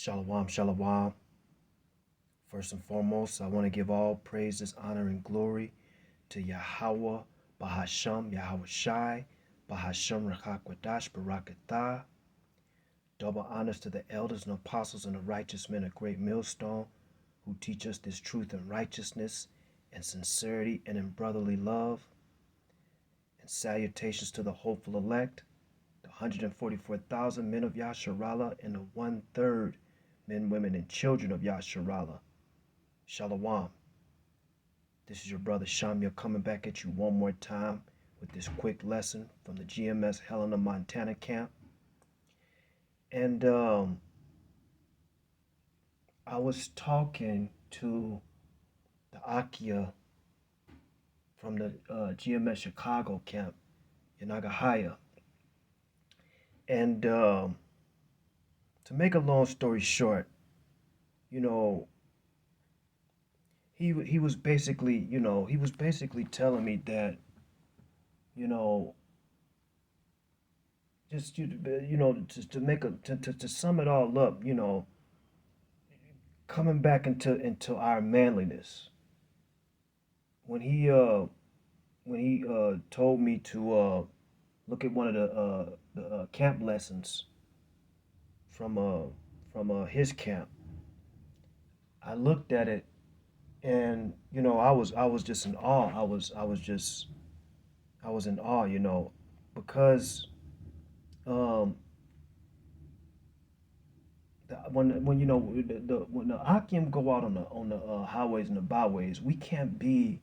Shalom, shalom. First and foremost, I want to give all praises, honor, and glory to Yahawah Bahasham Yahawashi, Bahasham Rachakwadash Barakatah. Double honors to the elders and apostles and the righteous men of great millstone who teach us this truth and righteousness and sincerity and in brotherly love. And salutations to the hopeful elect, the 144,000 men of Yasharallah and the 1/3 men, women, and children of Yasharallah. Shalom. This is your brother Shamya coming back at you one more time with this quick lesson from the GMS Helena, Montana camp. And I was talking to the Akia from the GMS Chicago camp in Yahawah. And to make a long story short, you know, he was basically, telling me that, you know, just to make to sum it all up, coming back into our manliness. When he told me to look at one of the camp lessons from his camp, I looked at it, and I was just in awe. I was in awe, because um when the Akim go out on the highways and the byways, we can't be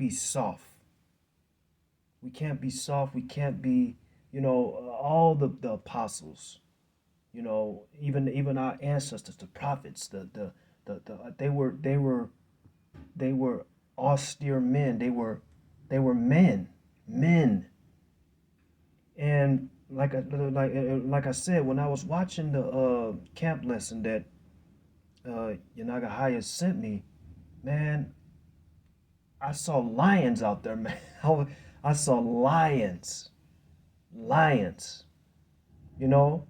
soft. We can't be soft. We can't be, all the apostles, even our ancestors, the prophets, they were austere men. They were men. And like I said, when I was watching the camp lesson that Yanagahaya sent me, man, I saw lions out there, man. I saw lions. You know,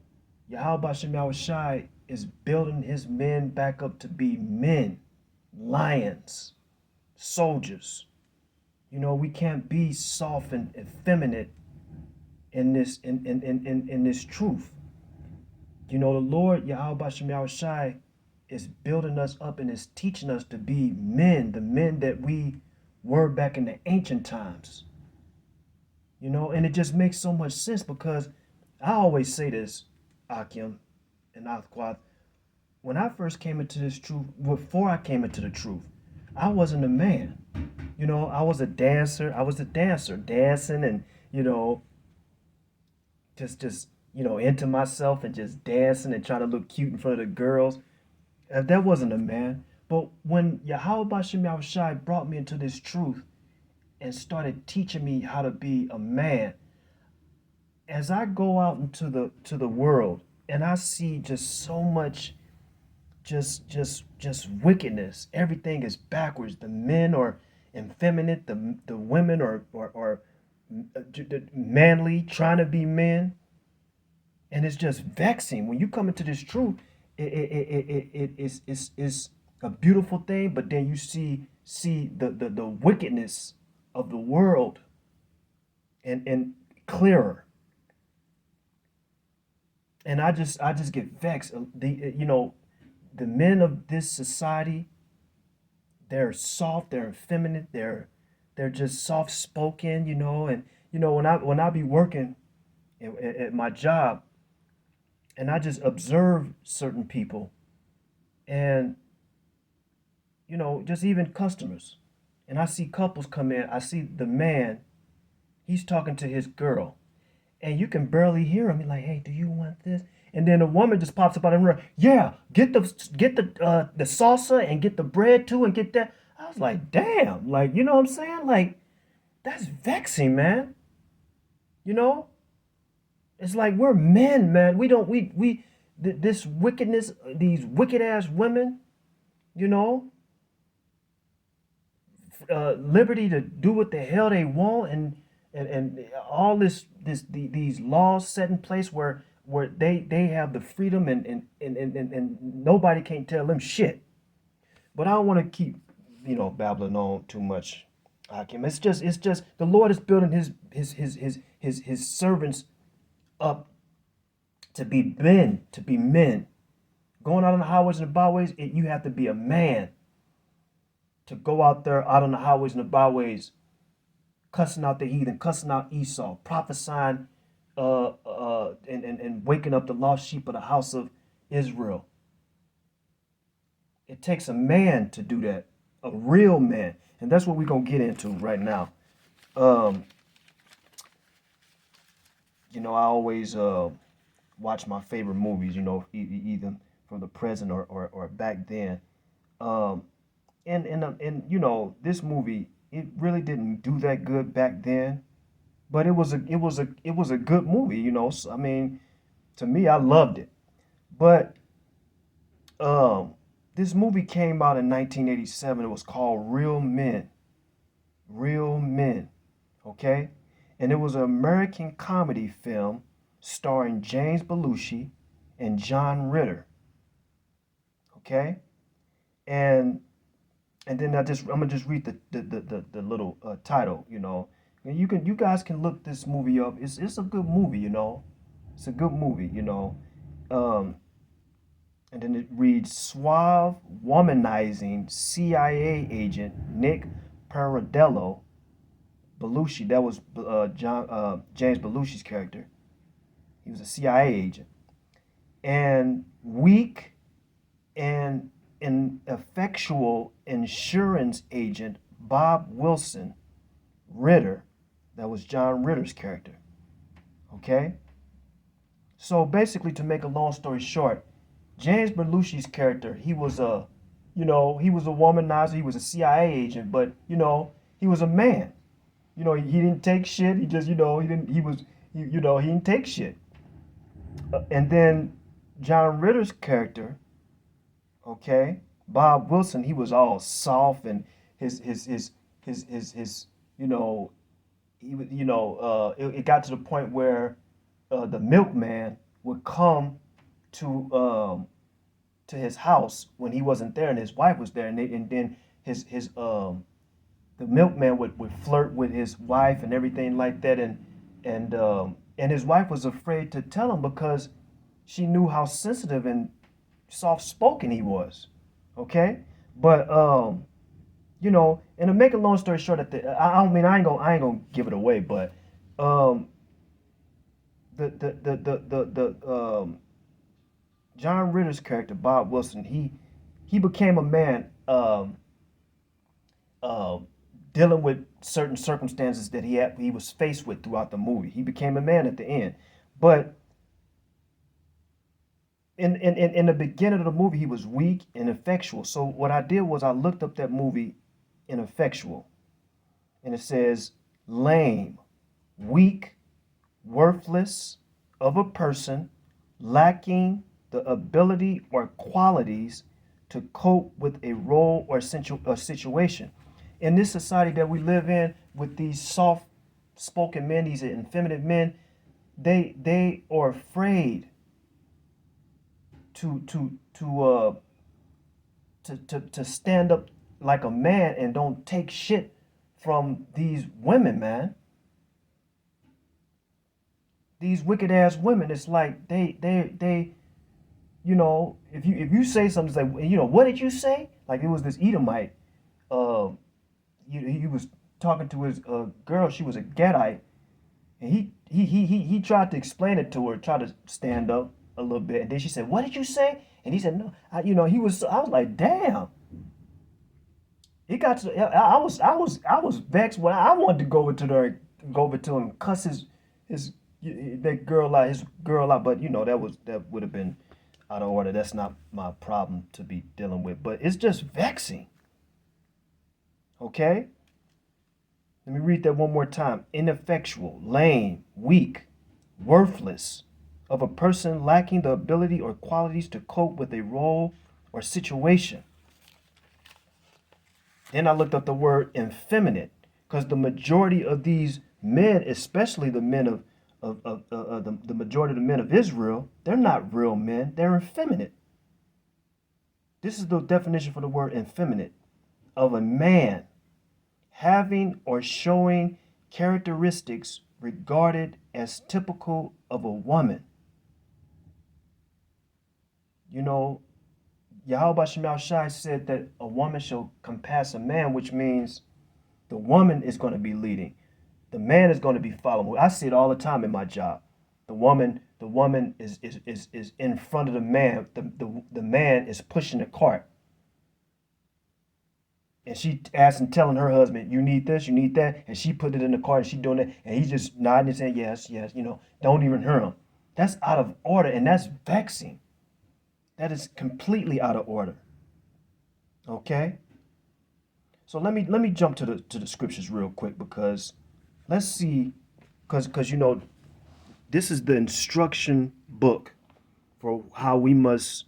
Yahawah Bahasham Yahawashi is building his men back up to be men, lions, soldiers. We can't be soft and effeminate in this truth. The Lord Yahawah Bahasham Yahawashi is building us up and is teaching us to be men, the men that we were back in the ancient times. And it just makes so much sense because I always say this, Akim and Athquath, when I first came into this truth, before I came into the truth, I wasn't a man. I was a dancer. Dancing and, just into myself and just dancing and trying to look cute in front of the girls. That wasn't a man. But when Yahawah Bahasham Yahawashi brought me into this truth and started teaching me how to be a man, as I go out into the world and I see just so much just wickedness. Everything is backwards. The men are effeminate, the women are manly, trying to be men. And it's just vexing. When you come into this truth, it's a beautiful thing, but then you see the wickedness of the world and clearer. And I just get vexed. The men of this society, they're soft, they're effeminate, they're just soft spoken, and when I be working at my job, and I just observe certain people, and just even customers, and I see couples come in. I see the man, he's talking to his girl, and you can barely hear him. He's like, "Hey, do you want this?" And then a woman just pops up out of the room. Yeah, get the salsa and get the bread too and get that. I was like, damn, like you know what I'm saying? Like that's vexing, man. You know, it's like we're men, man. We don't this wickedness, these wicked ass women, you know, liberty to do what the hell they want, and all these laws set in place where where they have the freedom and nobody can tell them shit. But I don't want to keep, babbling on too much, Hakim. It's just the Lord is building his servants up to be men. Going out on the highways and the byways, you have to be a man to go out there out on the highways and the byways, cussing out the heathen, cussing out Esau, prophesying, and waking up the lost sheep of the house of Israel. It takes a man to do that, a real man, and that's what we're gonna get into right now. Um, I always watch my favorite movies, either from the present or back then. Um, and this movie, it really didn't do that good back then, but it was a good movie. So, I mean, to me, I loved it. But um, this movie came out in 1987. It was called Real Men. Real Men. Okay, and it was an American comedy film starring James Belushi and John Ritter. Okay, and and then I'm gonna just read the little title. And you guys can look this movie up. It's a good movie. It's a good movie. Um, and then it reads suave, womanizing CIA agent Nick Paradello Belushi. That was James Belushi's character. He was a CIA agent. And weak and ineffectual insurance agent Bob Wilson Ritter. That was John Ritter's character. Okay? So basically, to make a long story short, James Belushi's character, he was a womanizer, he was a CIA agent, but, he was a man. He didn't take shit. He just, he didn't, he was, he didn't take shit. And then John Ritter's character, okay, Bob Wilson, he was all soft and his he was, it got to the point where the milkman would come to his house when he wasn't there and his wife was there, and then his the milkman would flirt with his wife and everything like that, and his wife was afraid to tell him because she knew how sensitive and soft spoken he was. Okay, but and to make a long story short, I mean I ain't gonna give it away, but the John Ritter's character Bob Wilson, he became a man uh, dealing with certain circumstances that he was faced with throughout the movie. He became a man at the end, but in the beginning of the movie, he was weak and ineffectual. So what I did was I looked up that movie, ineffectual, and it says lame, weak, worthless of a person, lacking the ability or qualities to cope with a role or situation. In this society that we live in, with these soft-spoken men, these effeminate men, they are afraid to stand up like a man and don't take shit from these women, man. These wicked ass women. It's like they if you say something like, what did you say? Like, it was this Edomite. Uh, he was talking to his girl. She was a Gadite, and he tried to explain it to her, tried to stand up a little bit, and then she said, "What did you say?" And he said, "No, he was." I was like, "Damn." It got to. I was vexed when I wanted to go over to him, and cuss his that girl out, his girl out. But that would have been out of order. That's not my problem to be dealing with. But it's just vexing. Okay. Let me read that one more time. Ineffectual, lame, weak, worthless, of a person lacking the ability or qualities to cope with a role or situation. Then I looked up the word effeminate, because the majority of these men, especially the men the majority of the men of Israel, they're not real men. They're effeminate. This is the definition for the word effeminate, of a man having or showing characteristics regarded as typical of a woman. You know, Yahawah Bahasham Yahawashi said that a woman shall compass a man, which means the woman is going to be leading. The man is going to be following. I see it all the time in my job. The woman is in front of the man. The man is pushing the cart. And she asking, telling her husband, you need this, you need that. And she put it in the cart and she doing it. And he just nodding and saying, yes, yes, don't even hear him. That's out of order and that's vexing. That is completely out of order. Okay? So let me jump to the scriptures real quick, because let's see, because this is the instruction book for how we must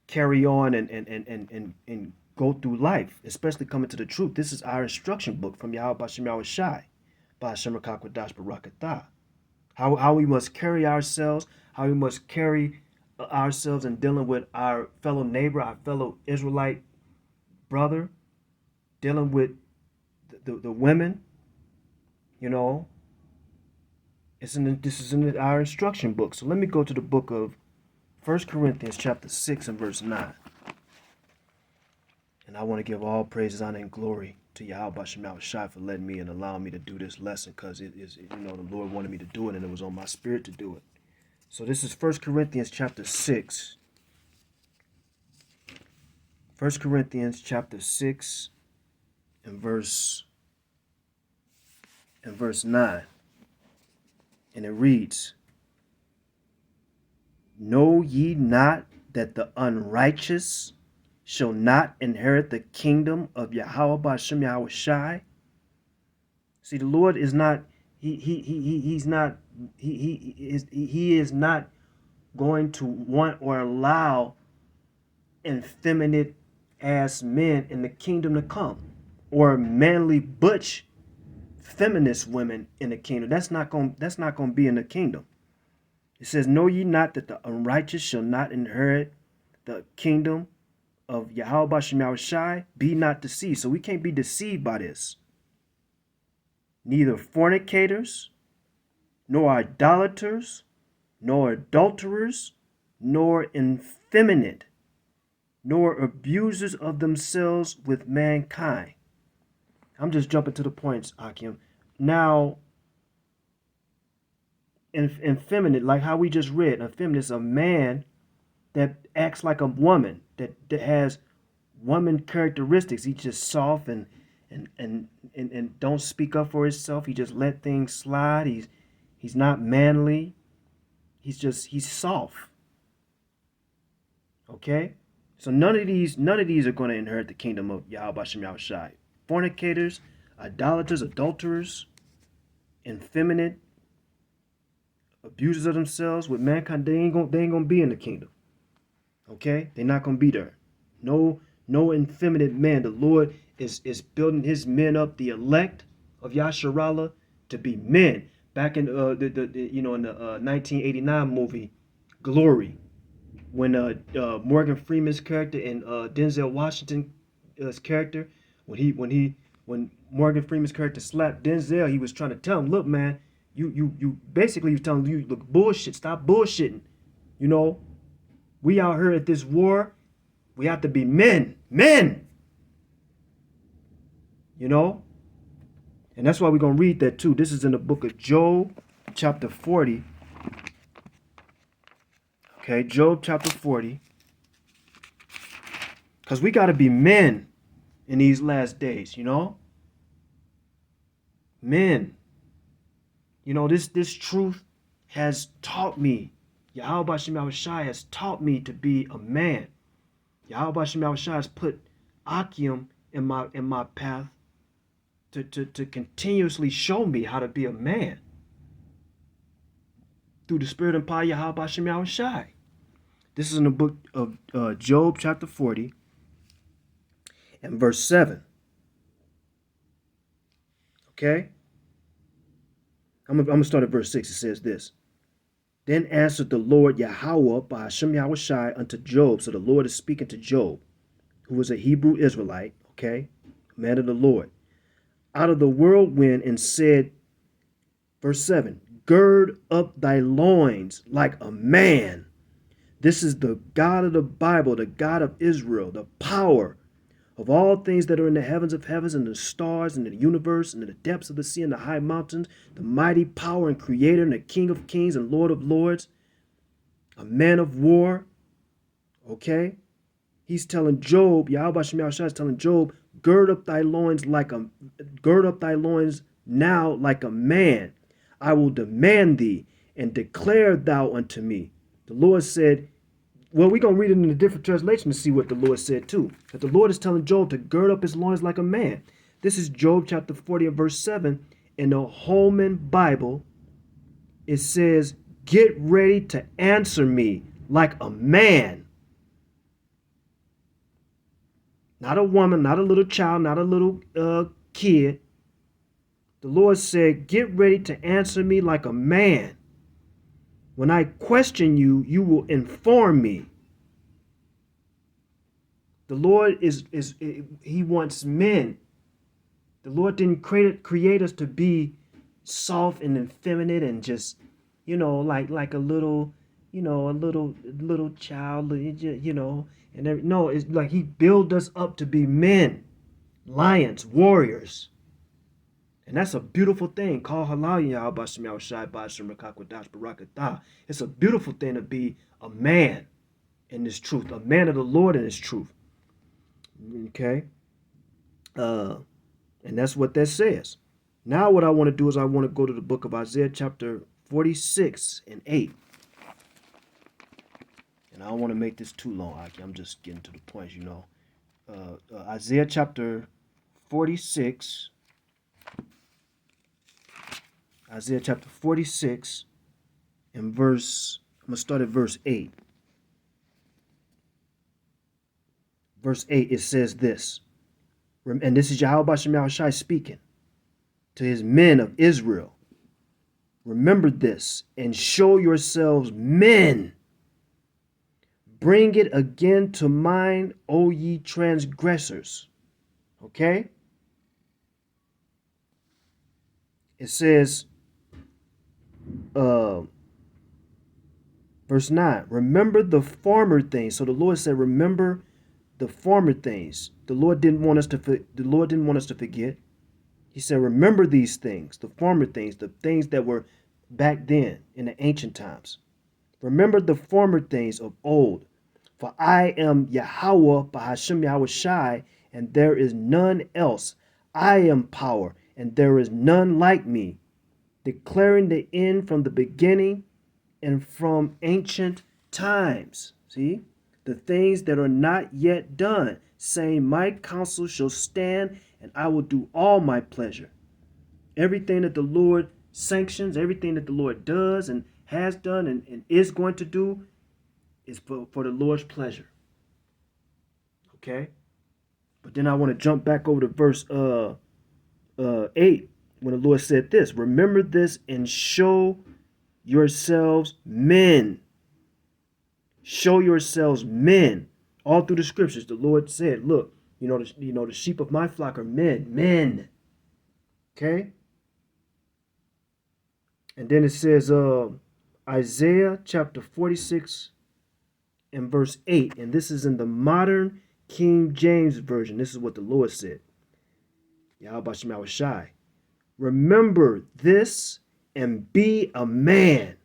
carry on and go through life, especially coming to the truth. This is our instruction book from Yahawah Bahasham Yahawashi, Bahasham Rakakwadash Barakatah. How we must carry ourselves, how we must carry ourselves in dealing with our fellow neighbor, our fellow Israelite brother, dealing with the women. This is in our instruction book. So let me go to the book of 1 Corinthians chapter 6 and verse 9. And I want to give all praises, honor, and glory to Yahawah Bahasham Yahawashi for letting me and allowing me to do this lesson, because it is, the Lord wanted me to do it and it was on my spirit to do it. So this is 1 Corinthians chapter 6. 1 Corinthians chapter 6 and verse 9. And it reads, know ye not that the unrighteous shall not inherit the kingdom of Yahawah Bahasham Yahawashi? See, the Lord is not, he is not going to want or allow effeminate ass men in the kingdom to come, or manly butch feminist women in the kingdom. That's not going to be in the kingdom. It says, know ye not that the unrighteous shall not inherit the kingdom of Yahawah Bahasham Yahawashi? Be not deceived. So we can't be deceived by this. Neither fornicators, nor idolaters, nor adulterers, nor effeminate, nor abusers of themselves with mankind. I'm just jumping to the points, Akim. Now, effeminate, like how we just read, effeminate is a man that acts like a woman, that has woman characteristics. He's just soft and don't speak up for himself. He just let things slide. He's not manly. He's soft. Okay? So none of these are going to inherit the kingdom of Yahawah Bahasham Yahawashi. Fornicators, idolaters, adulterers, effeminate, abusers of themselves with mankind, they ain't gonna be in the kingdom. Okay? They're not gonna be there. No effeminate man. The Lord is building his men up, the elect of Yasharallah, to be men. Back in the 1989 movie Glory, when Morgan Freeman's character and Denzel Washington's character, when Morgan Freeman's character slapped Denzel, he was trying to tell him, look, man, you basically was telling him, you look bullshit, stop bullshitting. We out here at this war, we have to be men. And that's why we're going to read that too. This is in the book of Job, chapter 40. Okay, Job chapter 40. Because we got to be men in these last days, Men. This truth has taught me. Yahawah Bahasham Yahawashi has taught me to be a man. Yahawah Bahasham Yahawashi has put Akim in my path to continuously show me how to be a man through the spirit and power of Yahawah Bahasham Yahawashi. This is in the book of Job chapter 40 and verse 7. Okay? I'm going to start at verse 6. It says this. Then answered the Lord Yahawah Bahasham Yahawashi unto Job. So the Lord is speaking to Job, who was a Hebrew Israelite, okay, man of the Lord, out of the whirlwind, and said, verse 7, gird up thy loins like a man. This is the God of the Bible, the God of Israel, the power of all things that are in the heavens of heavens and the stars and the universe and the depths of the sea and the high mountains, the mighty power and creator and the King of kings and Lord of lords, a man of war, okay? He's telling Job, Yahawah Bahasham Yahawashi is telling Job, gird up thy loins now like a man. I will demand thee and declare thou unto me. The Lord said, well, we're going to read it in a different translation to see what the Lord said too. That the Lord is telling Job to gird up his loins like a man. This is Job chapter 40 and verse 7. In the Holman Bible, it says, get ready to answer me like a man. Not a woman, not a little child, not a little kid. The Lord said, get ready to answer me like a man. When I question you, you will inform me. The Lord he wants men. The Lord didn't create us to be soft and effeminate and just, like a little, a little child, no, it's like he built us up to be men, lions, warriors. And that's a beautiful thing. It's a beautiful thing to be a man in this truth, a man of the Lord in this truth. Okay? And that's what that says. Now what I want to do is I want to go to the book of Isaiah chapter 46 and 8. And I don't want to make this too long, Aki. I'm just getting to the point, Isaiah chapter 46. Isaiah chapter 46 and I'm going to start at verse 8. Verse 8, it says this. And this is Yahawah Bahasham Yahawashi speaking to his men of Israel. Remember this and show yourselves men. Bring it again to mind, O ye transgressors. Okay? It says, verse 9, remember the former things. So the Lord said, remember the former things. The Lord didn't want us to forget. He said, remember these things, the former things, the things that were back then in the ancient times. Remember the former things of old. For I am Yahawah Bahasham Yahawashi, and there is none else. I am power, and there is none like me, declaring the end from the beginning and from ancient times. See? The things that are not yet done, saying, my counsel shall stand, and I will do all my pleasure. Everything that the Lord sanctions, everything that the Lord does and has done and is going to do is for the Lord's pleasure. Okay? But then I want to jump back over to verse 8 when the Lord said this, remember this and show yourselves men. Show yourselves men. All through the scriptures, the Lord said, look, the sheep of my flock are men. Okay? And then it says, Isaiah chapter 46 and verse 8, and this is in the modern King James Version. This is what the Lord said. Yahawah Bahasham Yahawashi. Remember this and be a man.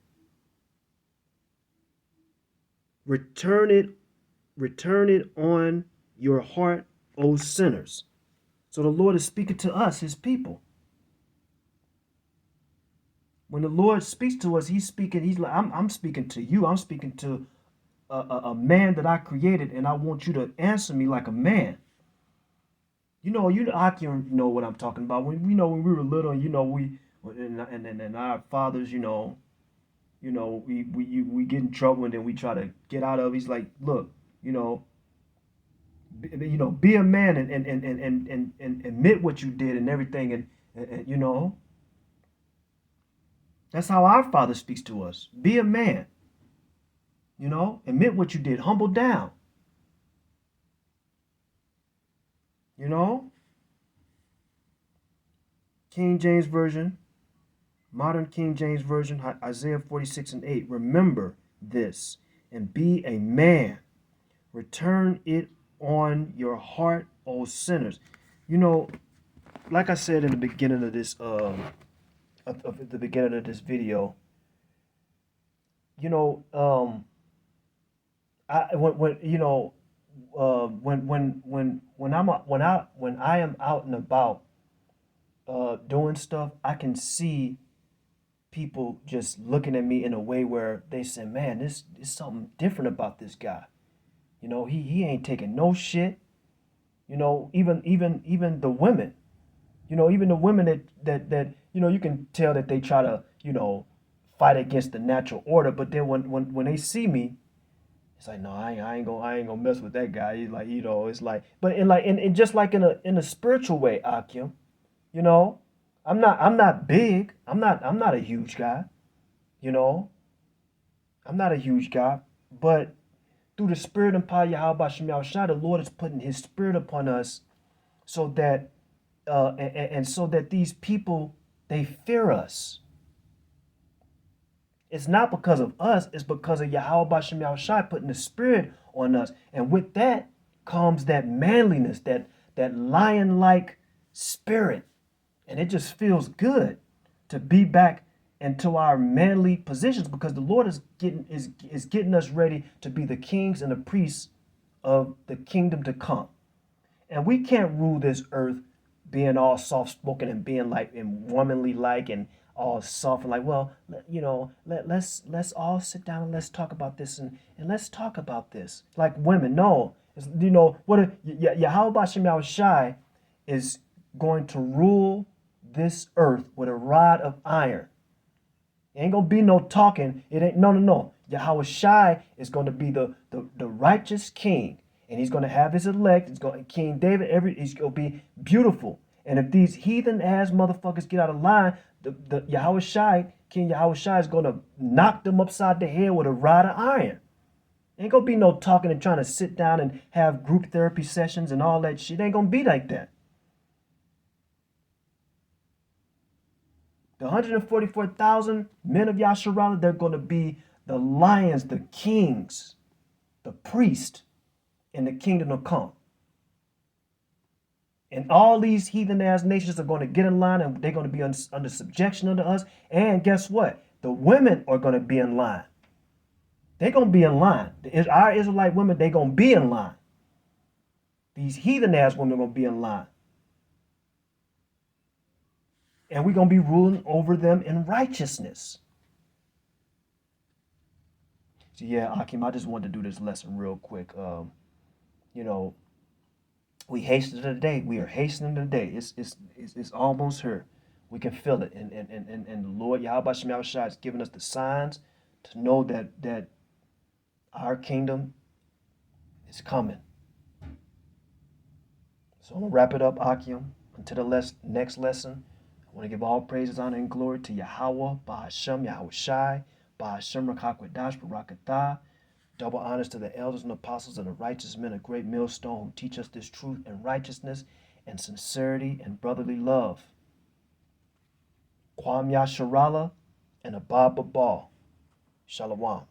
Return it on your heart, O sinners. So the Lord is speaking to us, his people. When the Lord speaks to us, he's like, I'm speaking to you. I'm speaking to a man that I created, and I want you to answer me like a man. I can know what I'm talking about. When we were little, and our fathers, we get in trouble and then we try to get out of it. He's like, look, be a man and admit what you did and everything, and That's how our Father speaks to us. Be a man. Admit what you did. Humble down. King James Version, modern King James Version, Isaiah 46:8. Remember this and be a man. Return it on your heart, O sinners. Like I said in the beginning of this of the beginning of this video, you know, I when you know when I am out and about doing stuff, I can see people just looking at me in a way where they say, "Man, this is something different about this guy." He ain't taking no shit. Even the women. Even the women that you can tell that they try to fight against the natural order, but then when they see me, it's like, no, I ain't gonna mess with that guy. He's like, it's like, but in just like in a spiritual way, Akim, you know, I'm not big. I'm not a huge guy. You know, I'm not a huge guy, but through the Spirit and power of Yahawah Bahasham Yahawashi, the Lord is putting His Spirit upon us, so that and so that these people, they fear us. It's not because of us, it's because of Yahawah Bahasham Yahawashi putting the Spirit on us. And with that comes that manliness, that lion-like spirit. And it just feels good to be back into our manly positions, because the Lord is getting us ready to be the kings and the priests of the kingdom to come. And we can't rule this earth being all soft spoken and being like and womanly like and all soft and like, well, let's all sit down and let's talk about this and let's talk about this. Like women, no. What Yahawah Bahasham Yahawashi is going to rule this earth with a rod of iron. It ain't gonna be no talking. It ain't no. Yahawashi is going to be the righteous king, and he's going to have his elect. He's going King David. He's going to be beautiful. And if these heathen ass motherfuckers get out of line, the Yahawashi, King Yahawashi, is going to knock them upside the head with a rod of iron. Ain't gonna be no talking and trying to sit down and have group therapy sessions and all that shit. Ain't gonna be like that. The 144,000 men of Yasharala, they're going to be the lions, the kings, the priest in the kingdom to come. And all these heathen-ass nations are going to get in line, and they're going to be under subjection under us. And guess what? The women are going to be in line. They're going to be in line. Our Israelite women, they're going to be in line. These heathen-ass women are going to be in line. And we're going to be ruling over them in righteousness. So yeah, Akim, I just wanted to do this lesson real quick. We hasten the day. We are hastening the day. It's almost here. We can feel it. And the Lord Yahawah Bahasham Yahawashi has given us the signs to know that our kingdom is coming. So I'm going to wrap it up, Akim. Until the next lesson, I want to give all praises, honor, and glory to Yahawah Bahasham Yahawashi, Bahasham Rakhakwadash Barakatah. Double honors to the elders and apostles and the righteous men of Great Millstone who teach us this truth and righteousness and sincerity and brotherly love. Kwam Yasharala and Abba Babal. Shalom.